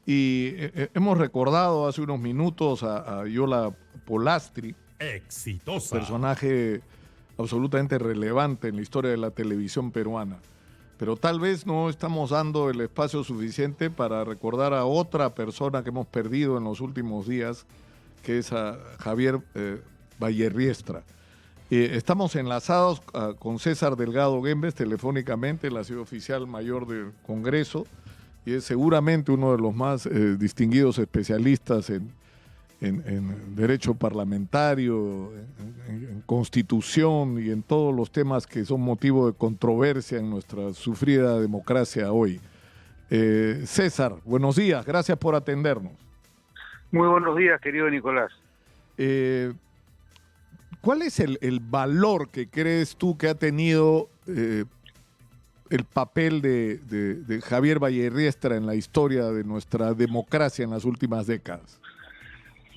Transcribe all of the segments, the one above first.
Y hemos recordado hace unos minutos a Yola Polastri, Exitosa. personaje absolutamente relevante en la historia de la televisión peruana. Pero tal vez no estamos dando el espacio suficiente para recordar a otra persona que hemos perdido en los últimos días, que es a Javier Vallerriestra. Estamos enlazados con César Delgado Guembes telefónicamente, el sido oficial mayor del Congreso, y es seguramente uno de los más distinguidos especialistas en derecho parlamentario, en constitución y en todos los temas que son motivo de controversia en nuestra sufrida democracia hoy. César, buenos días, gracias por atendernos. Muy buenos días, querido Nicolás. ¿Cuál es el valor que crees tú que ha tenido el papel de Javier Vallerriestra en la historia de nuestra democracia en las últimas décadas?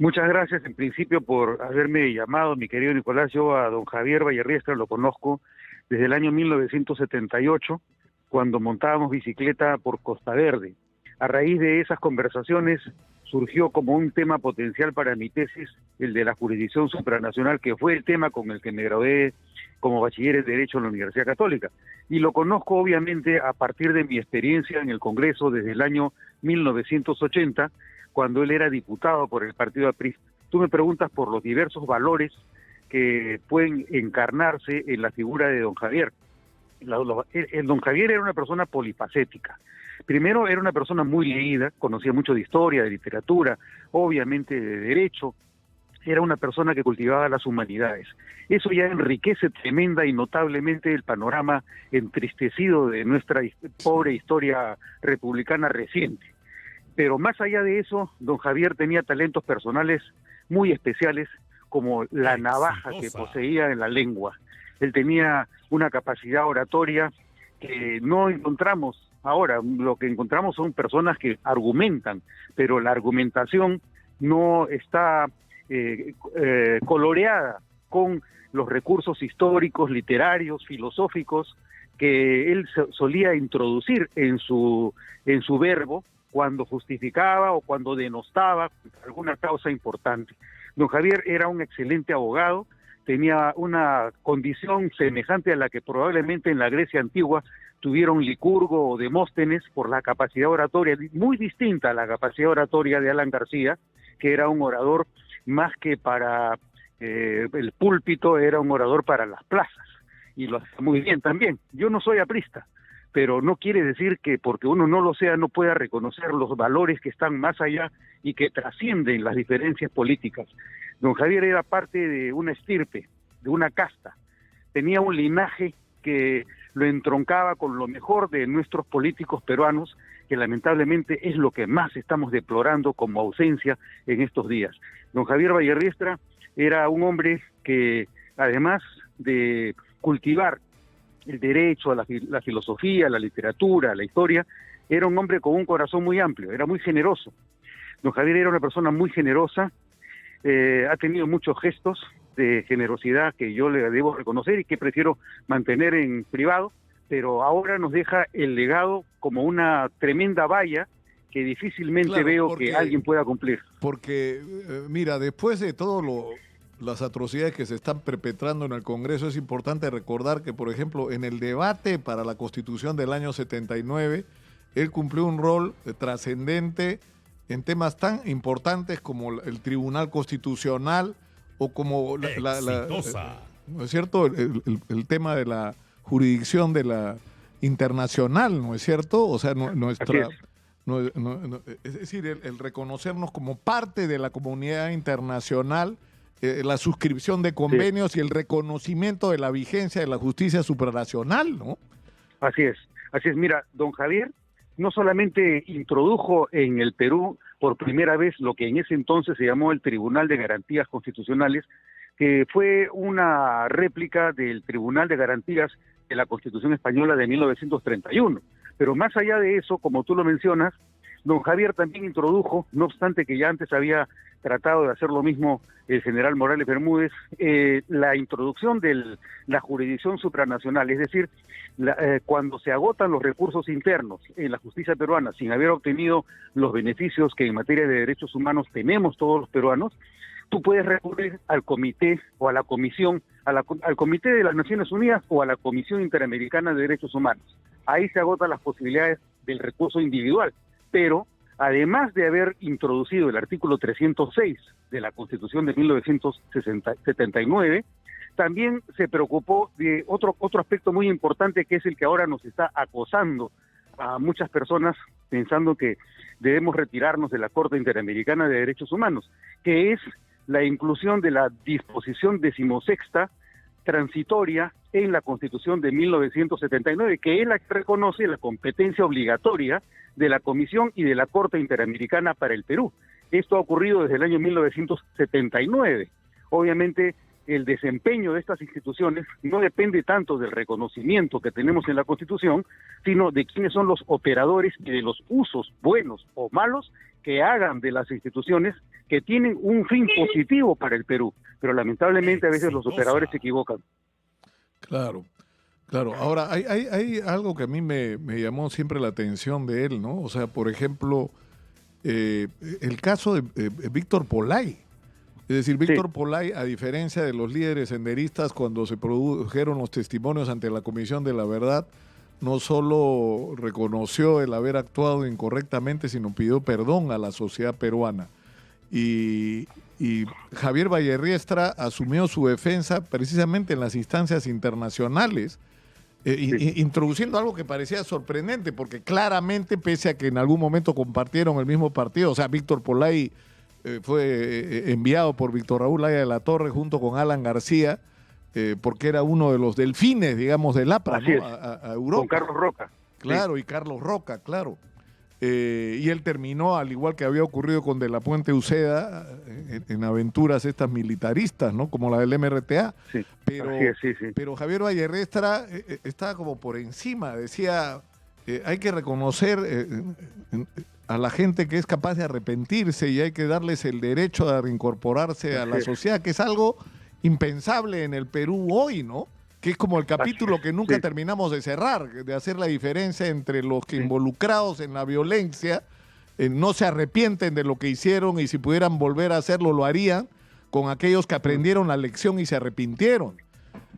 Muchas gracias en principio por haberme llamado, mi querido Nicolás. Yo a don Javier Vallerriestra lo conozco desde el año 1978, cuando montábamos bicicleta por Costa Verde. A raíz de esas conversaciones surgió como un tema potencial para mi tesis, el de la jurisdicción supranacional, que fue el tema con el que me gradué como bachiller en Derecho en la Universidad Católica. Y lo conozco obviamente a partir de mi experiencia en el Congreso desde el año 1980, cuando él era diputado por el partido APRI. Tú me preguntas por los diversos valores que pueden encarnarse en la figura de don Javier. El don Javier era una persona polifacética. Primero, era una persona muy leída, conocía mucho de historia, de literatura, obviamente de derecho. Era una persona que cultivaba las humanidades. Eso ya enriquece tremenda y notablemente el panorama entristecido de nuestra pobre historia republicana reciente. Pero más allá de eso, don Javier tenía talentos personales muy especiales, como la navaja que poseía en la lengua. Él tenía una capacidad oratoria que no encontramos ahora. Lo que encontramos son personas que argumentan, pero la argumentación no está coloreada con los recursos históricos, literarios, filosóficos que él solía introducir en su verbo cuando justificaba o cuando denostaba alguna causa importante. Don Javier era un excelente abogado, tenía una condición semejante a la que probablemente en la Grecia antigua tuvieron Licurgo o Demóstenes por la capacidad oratoria, muy distinta a la capacidad oratoria de Alan García, que era un orador más que para el púlpito, era un orador para las plazas, y lo hace muy bien también. Yo no soy aprista, pero no quiere decir que porque uno no lo sea no pueda reconocer los valores que están más allá y que trascienden las diferencias políticas. Don Javier era parte de una estirpe, de una casta, tenía un linaje que lo entroncaba con lo mejor de nuestros políticos peruanos, que lamentablemente es lo que más estamos deplorando como ausencia en estos días. Don Javier Vallerriestra era un hombre que, además de cultivar el derecho, la filosofía, la literatura, la historia, era un hombre con un corazón muy amplio, era muy generoso. Don Javier era una persona muy generosa, ha tenido muchos gestos de generosidad que yo le debo reconocer y que prefiero mantener en privado, pero ahora nos deja el legado como una tremenda valla que difícilmente veo que alguien pueda cumplir. Porque, mira, después de todo las atrocidades que se están perpetrando en el Congreso, es importante recordar que, por ejemplo, en el debate para la Constitución del año 79, él cumplió un rol trascendente en temas tan importantes como el Tribunal Constitucional o como ¿no es cierto? El tema de la jurisdicción de la internacional, ¿no es cierto? O sea, es decir, el reconocernos como parte de la comunidad internacional, la suscripción de convenios y el reconocimiento de la vigencia de la justicia supranacional, ¿no? Así es. Mira, don Javier no solamente introdujo en el Perú por primera vez lo que en ese entonces se llamó el Tribunal de Garantías Constitucionales, que fue una réplica del Tribunal de Garantías de la Constitución Española de 1931. Pero más allá de eso, como tú lo mencionas, don Javier también introdujo, no obstante que ya antes había tratado de hacer lo mismo el general Morales Bermúdez, la introducción de la jurisdicción supranacional, es decir, cuando se agotan los recursos internos en la justicia peruana sin haber obtenido los beneficios que en materia de derechos humanos tenemos todos los peruanos, tú puedes recurrir al comité o a la comisión, al comité de las Naciones Unidas o a la Comisión Interamericana de Derechos Humanos. Ahí se agotan las posibilidades del recurso individual, pero además de haber introducido el artículo 306 de la Constitución de 1979, también se preocupó de otro aspecto muy importante, que es el que ahora nos está acosando a muchas personas pensando que debemos retirarnos de la Corte Interamericana de Derechos Humanos, que es la inclusión de la disposición 16ª transitoria en la Constitución de 1979, que es la que reconoce la competencia obligatoria de la Comisión y de la Corte Interamericana para el Perú. Esto ha ocurrido desde el año 1979. Obviamente, el desempeño de estas instituciones no depende tanto del reconocimiento que tenemos en la Constitución, sino de quiénes son los operadores y de los usos buenos o malos que hagan de las instituciones que tienen un fin positivo para el Perú. Pero lamentablemente a veces los operadores se equivocan. Claro, claro. Ahora, hay algo que a mí me llamó siempre la atención de él, ¿no? O sea, por ejemplo, el caso de Víctor Polay. Es decir, Víctor Polay, a diferencia de los líderes senderistas, cuando se produjeron los testimonios ante la Comisión de la Verdad, no solo reconoció el haber actuado incorrectamente, sino pidió perdón a la sociedad peruana. Y Javier Vallerriestra asumió su defensa precisamente en las instancias internacionales, introduciendo algo que parecía sorprendente, porque claramente, pese a que en algún momento compartieron el mismo partido, o sea, Víctor Polay fue enviado por Víctor Raúl Haya de la Torre junto con Alan García, porque era uno de los delfines, digamos, del APRA, ¿no? A Europa. Con Carlos Roca. Claro, y Carlos Roca, claro. Y él terminó, al igual que había ocurrido con De la Puente Uceda, en aventuras estas militaristas, ¿no? Como la del MRTA. Sí. Pero Javier Vallerriestra estaba como por encima, decía, hay que reconocer a la gente que es capaz de arrepentirse y hay que darles el derecho a reincorporarse a la sociedad, que es algo impensable en el Perú hoy, ¿no? Que es como el capítulo que nunca terminamos de cerrar, de hacer la diferencia entre los que involucrados en la violencia no se arrepienten de lo que hicieron y si pudieran volver a hacerlo lo harían, con aquellos que aprendieron la lección y se arrepintieron.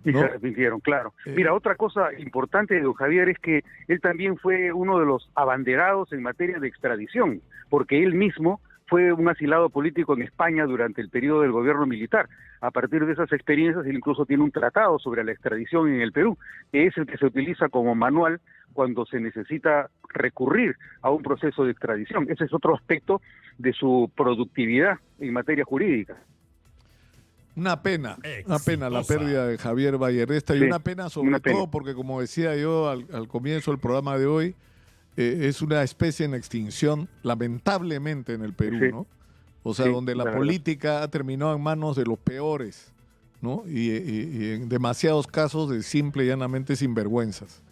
Y se arrepintieron, claro. Mira, otra cosa importante de don Javier es que él también fue uno de los abanderados en materia de extradición, porque él mismo fue un asilado político en España durante el periodo del gobierno militar. A partir de esas experiencias, él incluso tiene un tratado sobre la extradición en el Perú, que es el que se utiliza como manual cuando se necesita recurrir a un proceso de extradición. Ese es otro aspecto de su productividad en materia jurídica. Una pena la pérdida de Javier Vallerriestra y una pena sobre todo porque, como decía yo al comienzo del programa de hoy, es una especie en extinción, lamentablemente, en el Perú, ¿no? O sea, donde la política ha terminado en manos de los peores, ¿no? Y en demasiados casos de simple y llanamente sinvergüenzas.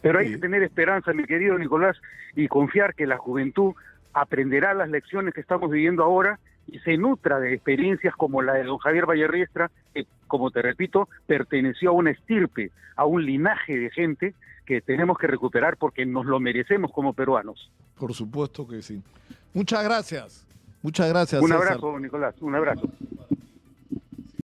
Pero hay que tener esperanza, mi querido Nicolás, y confiar que la juventud aprenderá las lecciones que estamos viviendo ahora y se nutra de experiencias como la de don Javier Vallerriestra, que, como te repito, perteneció a una estirpe, a un linaje de gente que tenemos que recuperar porque nos lo merecemos como peruanos. Por supuesto que sí. Muchas gracias. Muchas gracias, Un César. abrazo, Nicolás, un abrazo.